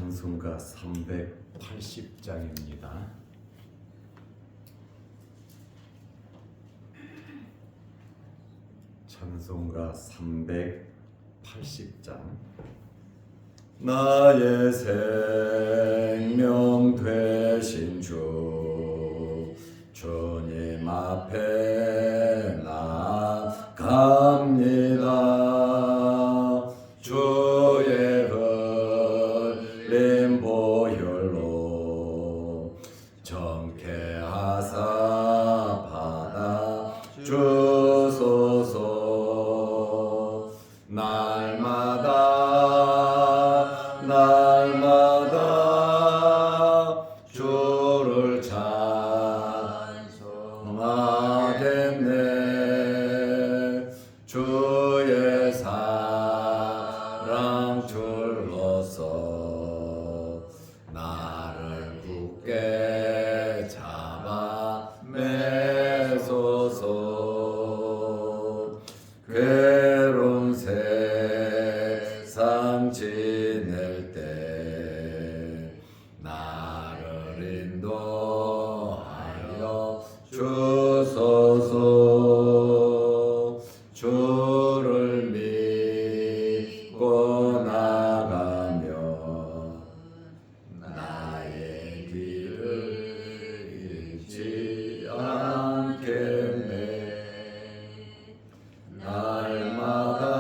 찬송가 380장입니다. 찬송가 380장. 나의 생명 되신 주 주님 앞에 나갑니다. 주의 흘린 보혈로 정케하사 받아 주소서. 날마다 주를 찬송하겠네. 주의 사랑 줄로서 나를 굳게 잡아 매소서. 괴로운 세상 지낼 때 나를 인도하여 주소서. 주를 믿고 나가며 나의 길을 잃지 않겠네. 날마다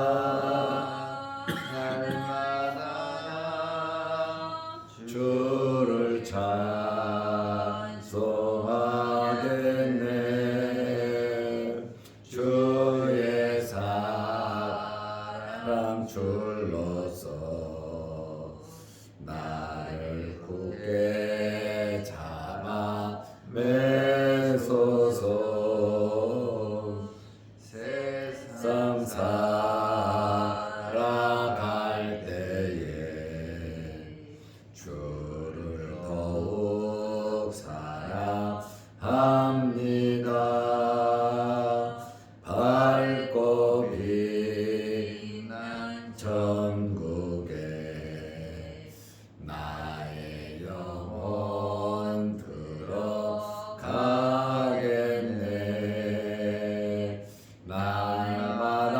주를 찬송하겠네. 주의 사랑 줄로서 나를 굳게 잡아 매소서. 세상 살아갈 때에 주를 더욱 사랑합니다. 밝고 빛난 천국에 나의 영혼 들어가겠네. 날마다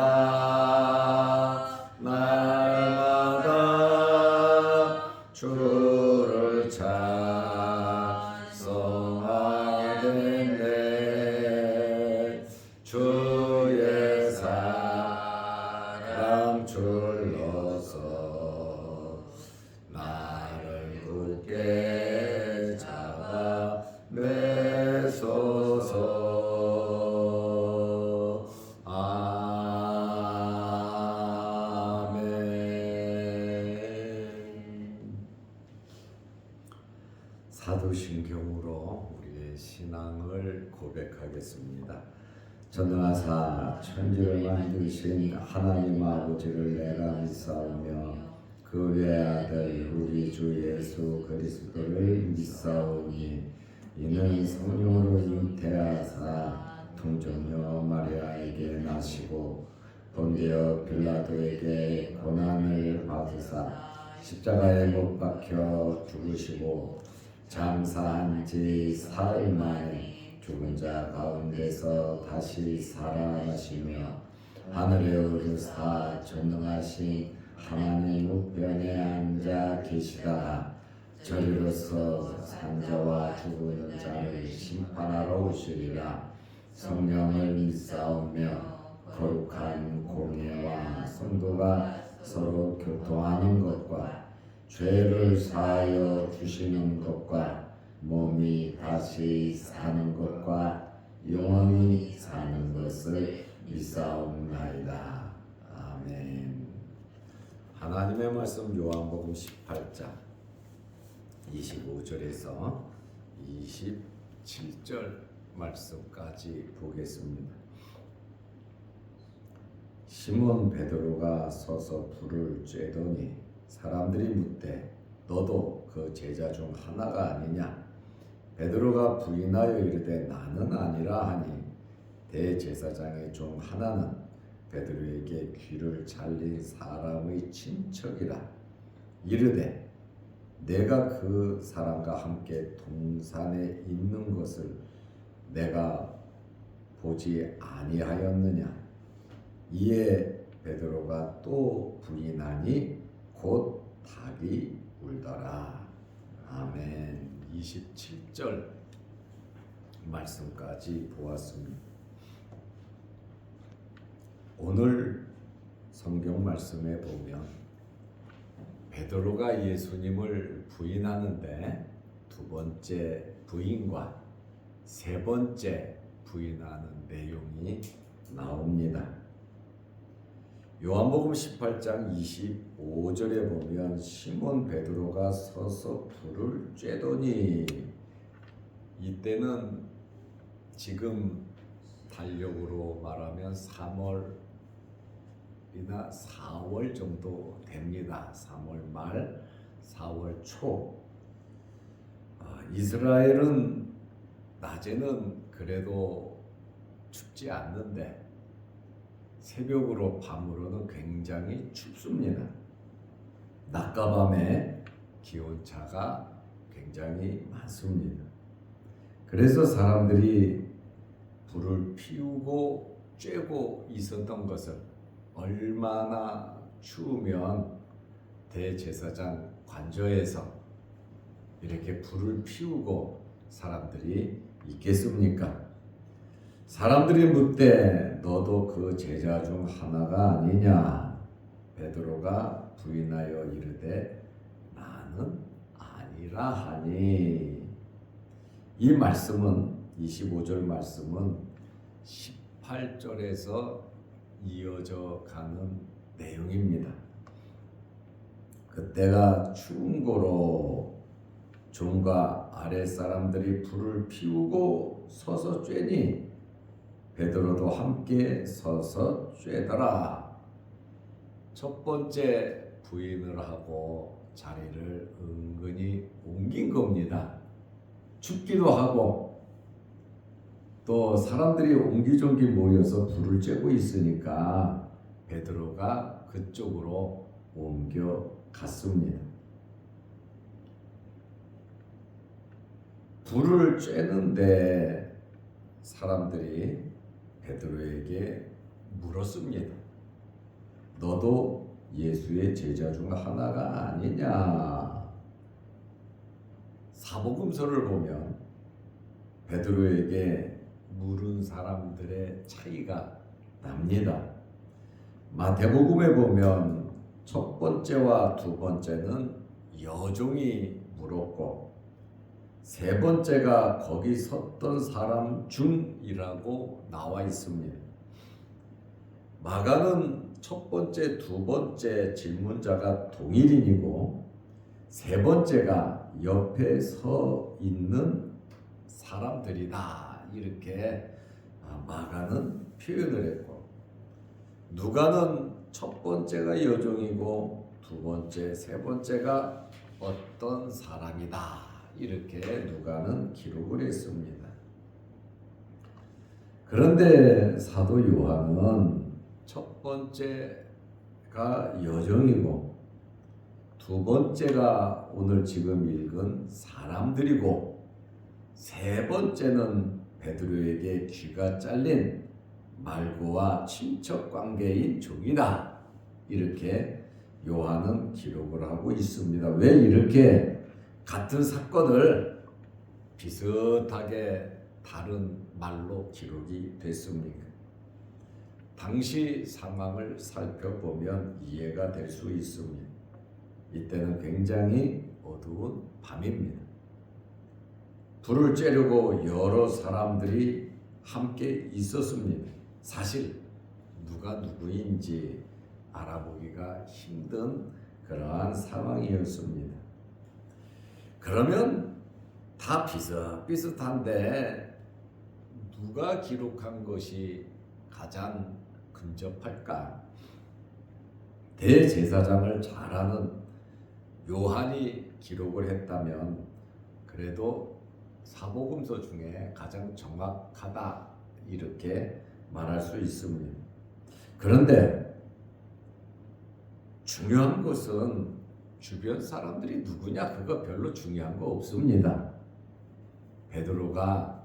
주를 찬송하겠네. 주의 사랑 줄로서 나를 굳게 잡아 매소서. 사도신경으로 우리의 신앙을 고백하겠습니다. 전능하사 천지를 만드신 하나님 아버지를 내가 믿사오며 그 외아들 우리 주 예수 그리스도를 믿사오니 이는 성령으로 잉태하사 동정녀 마리아에게 나시고 본디오 빌라도에게 고난을 받으사 십자가에 못 박혀 죽으시고 장사한 지 사흘 만에 죽은 자 가운데서 다시 살아나시며 하늘에 오르사 전능하신 하나님 우편에 앉아 계시다가 저리로서 산자와 죽은 자를 심판하러 오시리라. 성령을 믿사오며 거룩한 공예와 성도가 서로 교통하는 것과 죄를 사하여 주시는 것과 몸이 다시 사는 것과 영원히 사는 것을 믿사옵나이다. 아멘. 하나님의 말씀 요한복음 18장 25절에서 27절 말씀까지 보겠습니다. 시몬 베드로가 서서 불을 쬐더니 사람들이 묻되 너도 그 제자 중 하나가 아니냐? 베드로가 부인하여 이르되 나는 아니라 하니 대제사장의 중 하나는 베드로에게 귀를 잘린 사람의 친척이라 이르되 내가 그 사람과 함께 동산에 있는 것을 내가 보지 아니하였느냐. 이에 베드로가 또 부인하니 곧 닭이 울더라. 아멘. 27절 말씀까지 보았습니다. 오늘 성경 말씀에 보면 베드로가 예수님을 부인하는데 두 번째 부인과 세 번째 부인하는 내용이 나옵니다. 요한복음 18장 25절에 보면 시몬 베드로가 서서 불을 쬐더니, 이때는 지금 달력으로 말하면 3월이나 4월 정도 됩니다. 3월 말, 4월 초. 이스라엘은 낮에는 그래도 춥지 않는데 새벽으로 밤으로는 굉장히 춥습니다. 낮과 밤에 기온차가 굉장히 많습니다. 그래서 사람들이 불을 피우고 쬐고 있었던 것은 얼마나 추우면 대제사장 관저에서 이렇게 불을 피우고 사람들이 있겠습니까? 사람들이 묻되 너도 그 제자 중 하나가 아니냐? 베드로가 부인하여 이르되 나는 아니라 하니. 이 말씀은 25절 말씀은 18절에서 이어져 가는 내용입니다. 그때가 추운 고로 종과 아랫 사람들이 불을 피우고 서서 쬐니 베드로도 함께 서서 쬐더라. 첫 번째 부인을 하고 자리를 은근히 옮긴 겁니다. 춥기도 하고 또 사람들이 옹기종기 모여서 불을 쬐고 있으니까 베드로가 그쪽으로 옮겨갔습니다. 불을 쬐는데 사람들이 베드로에게 물었습니다. 너도 예수의 제자 중 하나가 아니냐? 사복음서를 보면 베드로에게 물은 사람들의 차이가 납니다. 마태복음에 보면 첫 번째와 두 번째는 여종이 물었고 세 번째가 거기 섰던 사람 중이라고 나와 있습니다. 마가는 첫 번째, 두 번째 질문자가 동일인이고 세 번째가 옆에 서 있는 사람들이다. 이렇게 마가는 표현을 했고 누가는 첫 번째가 여종이고 두 번째, 세 번째가 어떤 사람이다. 이렇게 누가는 기록을 했습니다. 그런데 사도 요한은 첫 번째가 여종이고 두 번째가 오늘 지금 읽은 사람들이고 세 번째는 베드로에게 귀가 잘린 말고와 친척 관계인 종이다. 이렇게 요한은 기록을 하고 있습니다. 왜 이렇게 같은 사건을 비슷하게 다른 말로 기록이 됐습니까? 당시 상황을 살펴보면 이해가 될 수 있습니다. 이때는 굉장히 어두운 밤입니다. 불을 쬐려고 여러 사람들이 함께 있었습니다. 사실 누가 누구인지 알아보기가 힘든 그러한 상황이었습니다. 그러면 다 비슷비슷한데 누가 기록한 것이 가장 근접할까? 대제사장을 잘 아는 요한이 기록을 했다면 그래도 사복음서 중에 가장 정확하다 이렇게 말할 수 있습니다. 그런데 중요한 것은 주변 사람들이 누구냐 그거 별로 중요한 거 없습니다. 베드로가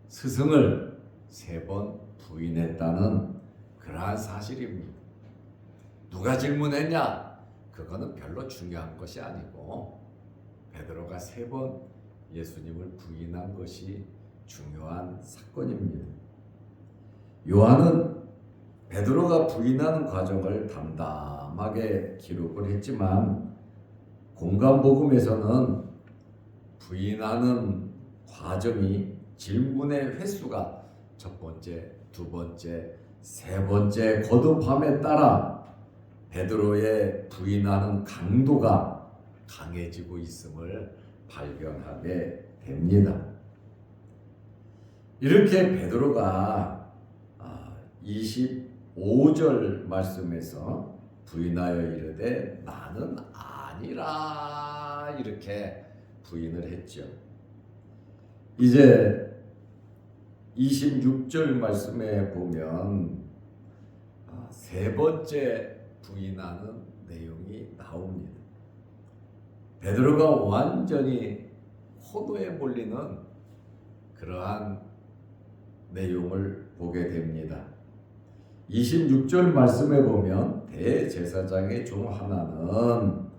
스승을 3번 부인했다는 그러한 사실입니다. 누가 질문했냐? 그거는 별로 중요한 것이 아니고 베드로가 3번 예수님을 부인한 것이 중요한 사건입니다. 요한은 베드로가 부인하는 과정을 담담하게 기록을 했지만 공간복음에서는 부인하는 과정이 질문의 횟수가 첫 번째, 두 번째, 세 번째 거듭함에 따라 베드로의 부인하는 강도가 강해지고 있음을 발견하게 됩니다. 이렇게 베드로가 25절 말씀에서 부인하여 이르되 나는 아니라 이렇게 부인을 했죠. 이제 26절 말씀에 보면 3번째 부인하는 내용이 나옵니다. 베드로가 완전히 호도에 몰리는 그러한 내용을 보게 됩니다. 26절 말씀에 보면 대제사장의 중 하나는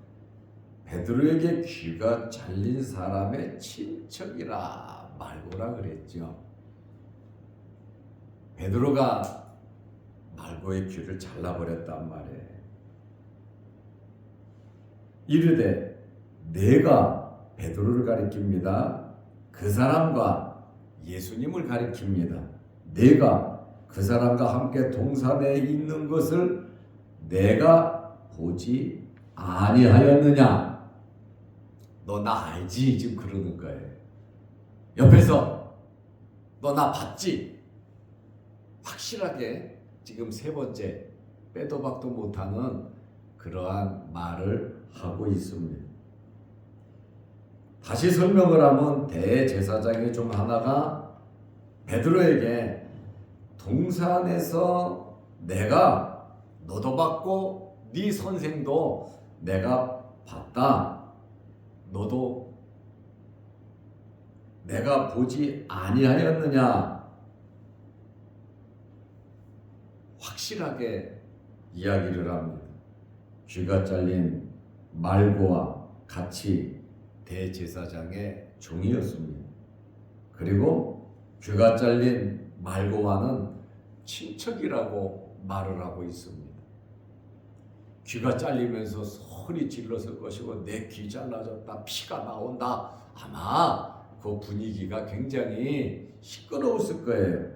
베드로에게 귀가 잘린 사람의 친척이라 말고라 그랬죠. 베드로가 말고의 귀를 잘라버렸단 말이에요. 이르되 내가 베드로를 가리킵니다. 그 사람과 예수님을 가리킵니다. 내가 그 사람과 함께 동산에 있는 것을 내가 보지 아니하였느냐? 너 나 알지? 지금 그러는 거예요. 옆에서 너 나 봤지? 확실하게 지금 3번째 빼도 박도 못하는 그러한 말을 하고 있습니다. 다시 설명을 하면 대제사장의 중 하나가 베드로에게 동산에서 내가 너도 봤고 네 선생도 내가 봤다. 너도 내가 보지 아니하였느냐? 확실하게 이야기를 합니다. 귀가 잘린 말고와 같이 대제사장의 종이었습니다. 그리고 귀가 잘린 말고와는 친척이라고 말을 하고 있습니다. 귀가 잘리면서 소리 질렀을 것이고 내 귀 잘라졌다 피가 나온다 아마 그 분위기가 굉장히 시끄러웠을 거예요.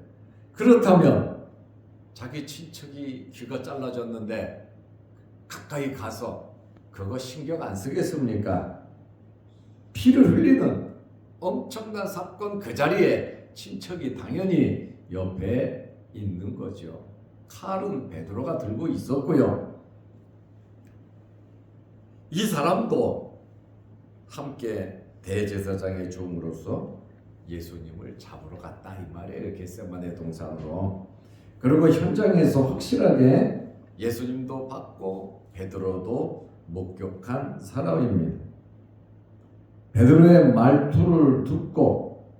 그렇다면 자기 친척이 귀가 잘라졌는데 가까이 가서 그거 신경 안 쓰겠습니까? 피를 흘리는 엄청난 사건 그 자리에 친척이 당연히 옆에 있는 거죠. 칼은 베드로가 들고 있었고요. 이 사람도 함께 대제사장의 종으로서 예수님을 잡으러 갔다 이 말이에요. 겟세마네 동산으로. 그리고 현장에서 확실하게 예수님도 봤고 베드로도 목격한 사람입니다. 베드로의 말투를 듣고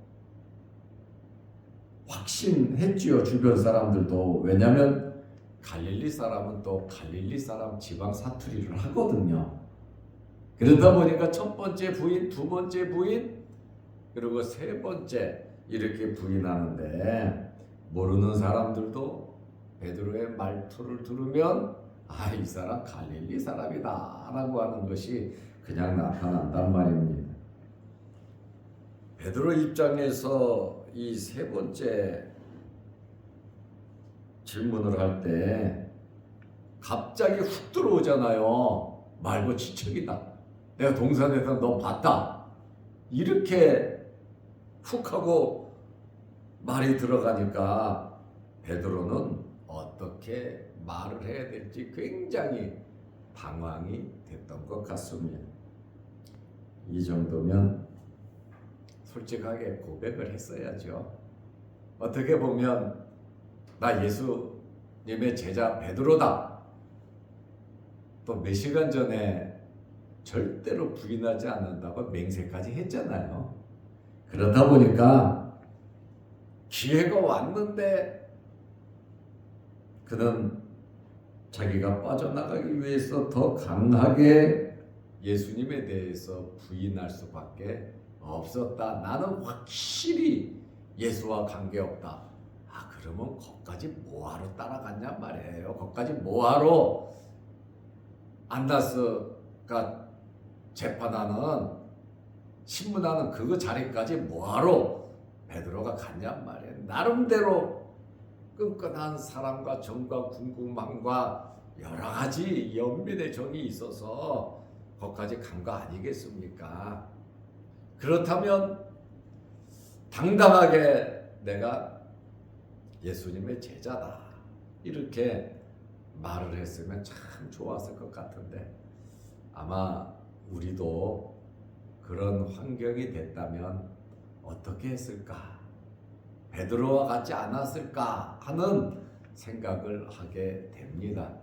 확신했지요. 주변 사람들도. 왜냐하면 갈릴리 사람은 또 갈릴리 사람 지방 사투리를 하거든요. 그러다 보니까 첫 번째 부인, 두 번째 부인, 그리고 세 번째 이렇게 부인하는데 모르는 사람들도 베드로의 말투를 들으면 이 사람 갈릴리 사람이다 라고 하는 것이 그냥 나타난단 말입니다. 베드로 입장에서 이 3번째 질문을 할 때 갑자기 훅 들어오잖아요. 말고 친척이다. 내가 동산에서 너 봤다. 이렇게 훅 하고 말이 들어가니까 베드로는 어떻게 말을 해야 될지 굉장히 방황이 됐던 것 같습니다. 이 정도면 솔직하게 고백을 했어야죠. 어떻게 보면 나 예수님의 제자 베드로다. 또 몇 시간 전에 절대로 부인하지 않는다고 맹세까지 했잖아요. 그러다 보니까 기회가 왔는데 그는 자기가 빠져나가기 위해서 더 강하게 예수님에 대해서 부인할 수밖에 없었다. 나는 확실히 예수와 관계없다. 그러면 거기까지 뭐하러 따라갔냔 말이에요. 거기까지 뭐하러 안다스가 재판하는 신문하는 그 자리까지 뭐하러 베드로가 갔냔 말이에요. 나름대로 끈끈한 사랑과 정과 궁금함과 여러 가지 연민의 정이 있어서 거기까지 간 거 아니겠습니까? 그렇다면 당당하게 내가 예수님의 제자다 이렇게 말을 했으면 참 좋았을 것 같은데 아마 우리도 그런 환경이 됐다면 어떻게 했을까? 베드로와 같지 않았을까 하는 생각을 하게 됩니다.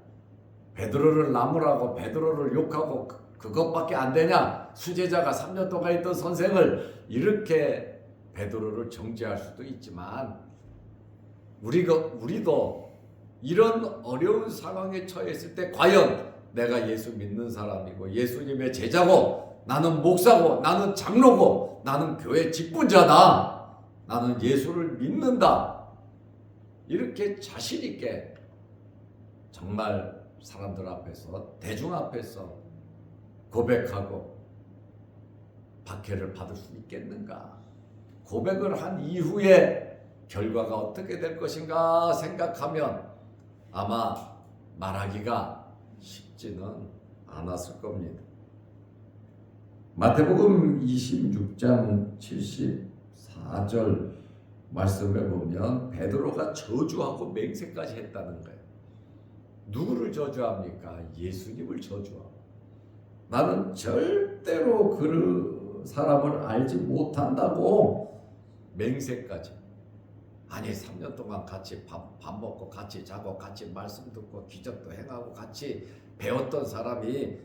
베드로를 나무라고 베드로를 욕하고 그것밖에 안 되냐? 수제자가 3년 동안 있던 선생을 이렇게 베드로를 정죄할 수도 있지만 우리도 이런 어려운 상황에 처했을 때 과연 내가 예수 믿는 사람이고 예수님의 제자고 나는 목사고 나는 장로고 나는 교회 직분자다. 나는 예수를 믿는다. 이렇게 자신 있게 정말 사람들 앞에서 대중 앞에서 고백하고 박해를 받을 수 있겠는가? 고백을 한 이후에 결과가 어떻게 될 것인가 생각하면 아마 말하기가 쉽지는 않았을 겁니다. 마태복음 26장 74절 말씀에 보면 베드로가 저주하고 맹세까지 했다는 거예요. 누구를 저주합니까? 예수님을 저주하고 나는 절대로 그 사람을 알지 못한다고 맹세까지. 아니 3년 동안 같이 밥 먹고 같이 자고 같이 말씀 듣고 기적도 행하고 같이 배웠던 사람이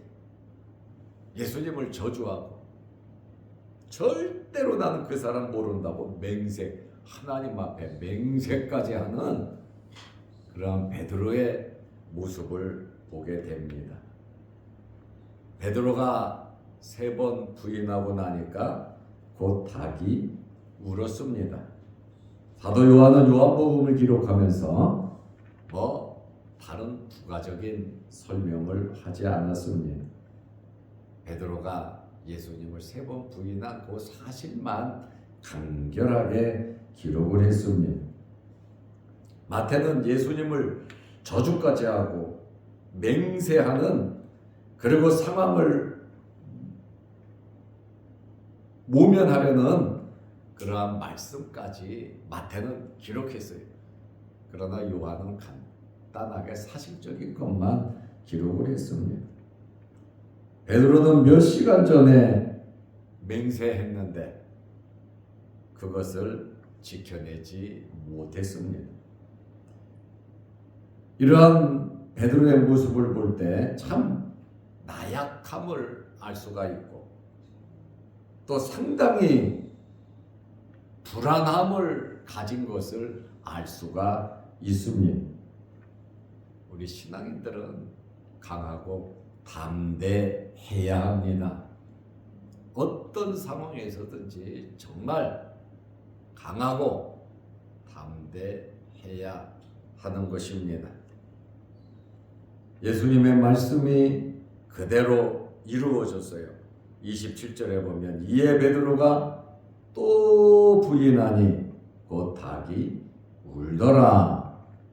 예수님을 저주하고 절대로 나는 그 사람 모른다고 맹세, 하나님 앞에 맹세까지 하는 그러한 베드로의 모습을 보게 됩니다. 베드로가 3번 부인하고 나니까 곧 닭이 울었습니다. 사도 요한은 요한복음을 기록하면서 다른 부가적인 설명을 하지 않았습니다. 베드로가 예수님을 3번 부인한 그 사실만 간결하게 기록을 했습니다. 마태는 예수님을 저주까지 하고 맹세하는 그리고 상황을 모면하려는 그러한 말씀까지 마태는 기록했어요. 그러나 요한은 간단하게 사실적인 것만 기록을 했습니다. 베드로는 몇 시간 전에 맹세했는데 그것을 지켜내지 못했습니다. 이러한 베드로의 모습을 볼 때 참 나약함을 알 수가 있고 또 상당히 불안함을 가진 것을 알 수가 있습니다. 우리 신앙인들은 강하고 담대해야 합니다. 어떤 상황에서든지 정말 강하고 담대해야 하는 것입니다. 예수님의 말씀이 그대로 이루어졌어요. 27절에 보면 이에 베드로가 또 부인하니 곧 닭이 울더라.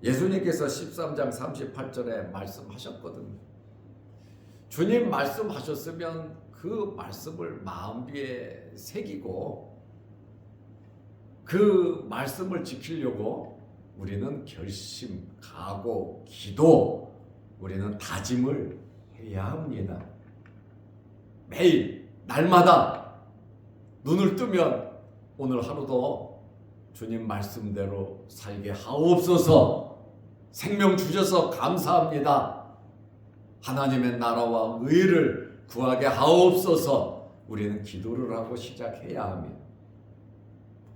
예수님께서 13장 38절에 말씀하셨거든요. 주님 말씀하셨으면 그 말씀을 마음비에 새기고 그 말씀을 지키려고 우리는 결심, 각오, 기도, 우리는 다짐을 해야 합니다. 매일 날마다 눈을 뜨면 오늘 하루도 주님 말씀대로 살게 하옵소서. 생명 주셔서 감사합니다. 하나님의 나라와 의를 구하게 하옵소서. 우리는 기도를 하고 시작해야 합니다.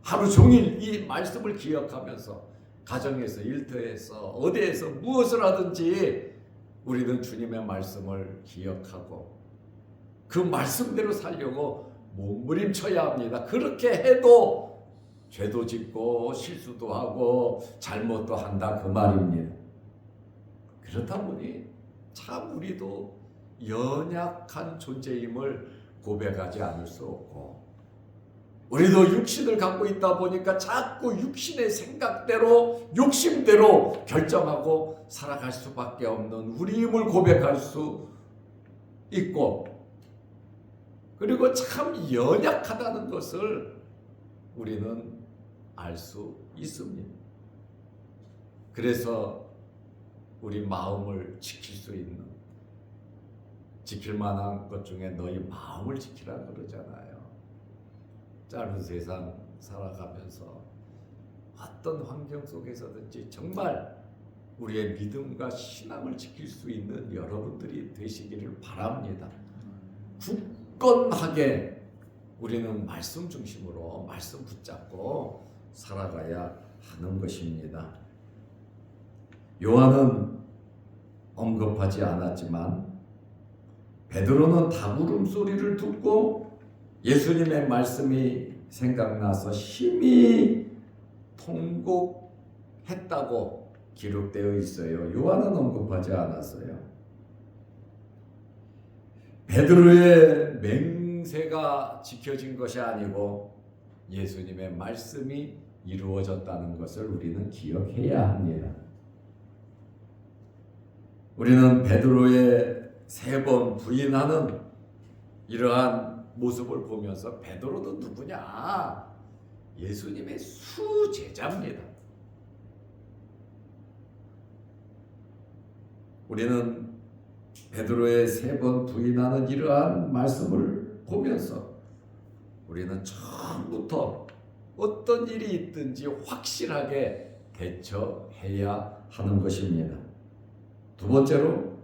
하루 종일 이 말씀을 기억하면서 가정에서, 일터에서, 어디에서 무엇을 하든지 우리는 주님의 말씀을 기억하고 그 말씀대로 살려고 몸부림쳐야 합니다. 그렇게 해도 죄도 짓고 실수도 하고 잘못도 한다 그 말입니다. 그렇다 보니 참 우리도 연약한 존재임을 고백하지 않을 수 없고, 우리도 육신을 갖고 있다 보니까 자꾸 육신의 생각대로 욕심대로 결정하고 살아갈 수밖에 없는 우리임을 고백할 수 있고, 그리고 참 연약하다는 것을 우리는 알 수 있습니다. 그래서 우리 마음을 지킬 수 있는, 지킬 만한 것 중에 너희 마음을 지키라 그러잖아요. 짧은 세상 살아가면서 어떤 환경 속에서든지 정말 우리의 믿음과 신앙을 지킬 수 있는 여러분들이 되시기를 바랍니다. 굳건하게 우리는 말씀 중심으로 말씀 붙잡고 살아가야 하는 것입니다. 요한은 언급하지 않았지만 베드로는 닭울음 소리를 듣고 예수님의 말씀이 생각나서 심히 통곡했다고 기록되어 있어요. 요한은 언급하지 않았어요. 베드로의 맹세가 지켜진 것이 아니고 예수님의 말씀이 이루어졌다는 것을 우리는 기억해야 합니다. 우리는 베드로의 3번 부인하는 이러한 모습을 보면서 베드로도 누구냐? 예수님의 수제자입니다. 우리는 베드로의 3번 부인하는 이러한 말씀을 보면서 우리는 처음부터 어떤 일이 있든지 확실하게 대처해야 하는 것입니다. 두 번째로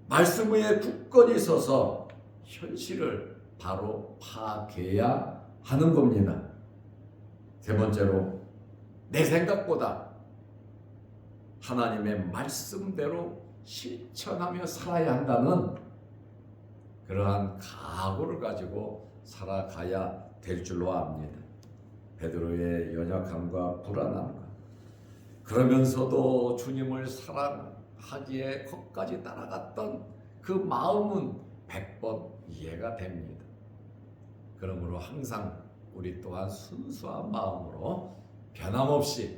말씀 위에 굳건히 서서 현실을 바로 파악해야 하는 겁니다. 세 번째로 내 생각보다 하나님의 말씀대로 실천하며 살아야 한다는 그러한 각오를 가지고 살아가야 될 줄로 압니다. 베드로의 연약함과 불안함과 그러면서도 주님을 사랑하기에 거기까지 따라갔던 그 마음은 100번 이해가 됩니다. 그러므로 항상 우리 또한 순수한 마음으로 변함없이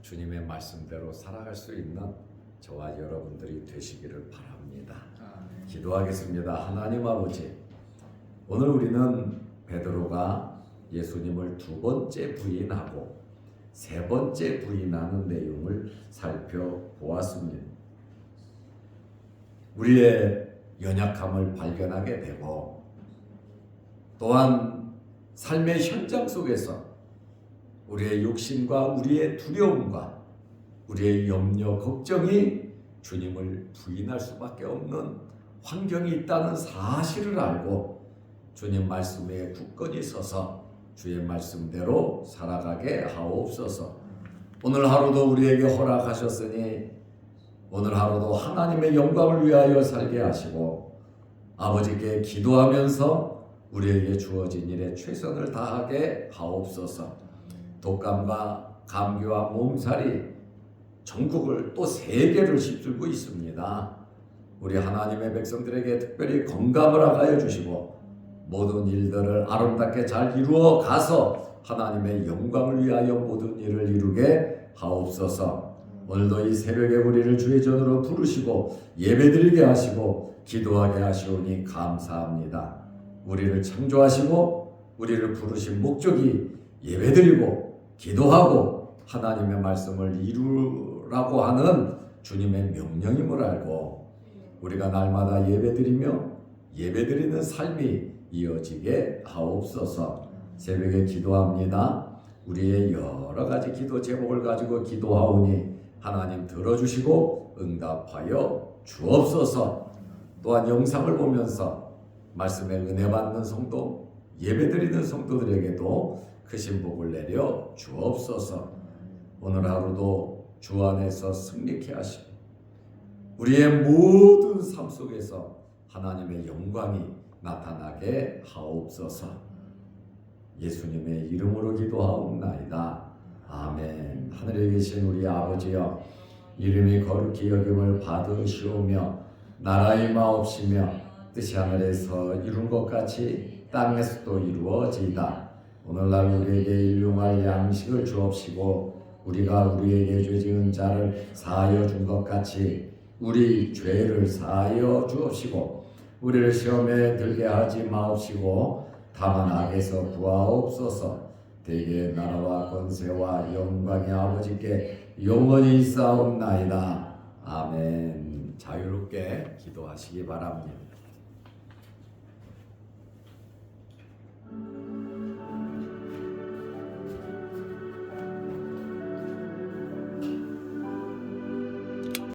주님의 말씀대로 살아갈 수 있는 저와 여러분들이 되시기를 바랍니다. 기도하겠습니다. 하나님 아버지, 오늘 우리는 베드로가 예수님을 2번째 부인하고 3번째 부인하는 내용을 살펴보았습니다. 우리의 연약함을 발견하게 되고 또한 삶의 현장 속에서 우리의 욕심과 우리의 두려움과 우리의 염려, 걱정이 주님을 부인할 수밖에 없는 환경이 있다는 사실을 알고 주님 말씀에 굳건히 서서 주의 말씀대로 살아가게 하옵소서. 오늘 하루도 우리에게 허락하셨으니 오늘 하루도 하나님의 영광을 위하여 살게 하시고 아버지께 기도하면서 우리에게 주어진 일에 최선을 다하게 하옵소서. 독감과 감기와 몸살이 전국을 또 세계를 휩쓸고 있습니다. 우리 하나님의 백성들에게 특별히 건강을 하여 주시고 모든 일들을 아름답게 잘 이루어 가서 하나님의 영광을 위하여 모든 일을 이루게 하옵소서. 오늘도 이 새벽에 우리를 주의 전으로 부르시고 예배드리게 하시고 기도하게 하시오니 감사합니다. 우리를 창조하시고 우리를 부르신 목적이 예배드리고 기도하고 하나님의 말씀을 이루라고 하는 주님의 명령임을 알고 우리가 날마다 예배드리며 예배드리는 삶이 이어지게 하옵소서. 새벽에 기도합니다. 우리의 여러 가지 기도 제목을 가지고 기도하오니 하나님 들어주시고 응답하여 주옵소서. 또한 영상을 보면서 말씀에 은혜 받는 성도, 예배드리는 성도들에게도 크신 복을 내려 주옵소서. 오늘 하루도 주 안에서 승리케 하시고 우리의 모든 삶 속에서 하나님의 영광이 나타나게 하옵소서. 예수님의 이름으로 기도하옵나이다. 아멘. 하늘에 계신 우리 아버지여, 이름이 거룩히 여김을 받으시오며 나라의 마옵시며 뜻이 하늘에서 이룬 것 같이 땅에서도 이루어지이다. 오늘날 우리에게 일용할 양식을 주옵시고 우리가 우리에게 죄 지은 자를 사하여 준 것 같이 우리 죄를 사하여 주옵시고 우리를 시험에 들게 하지 마옵시고 다만 악에서 구하옵소서. 대개 나라와 권세와 영광이 아버지께 영원히 있사옵나이다. 아멘. 자유롭게 기도하시기 바랍니다.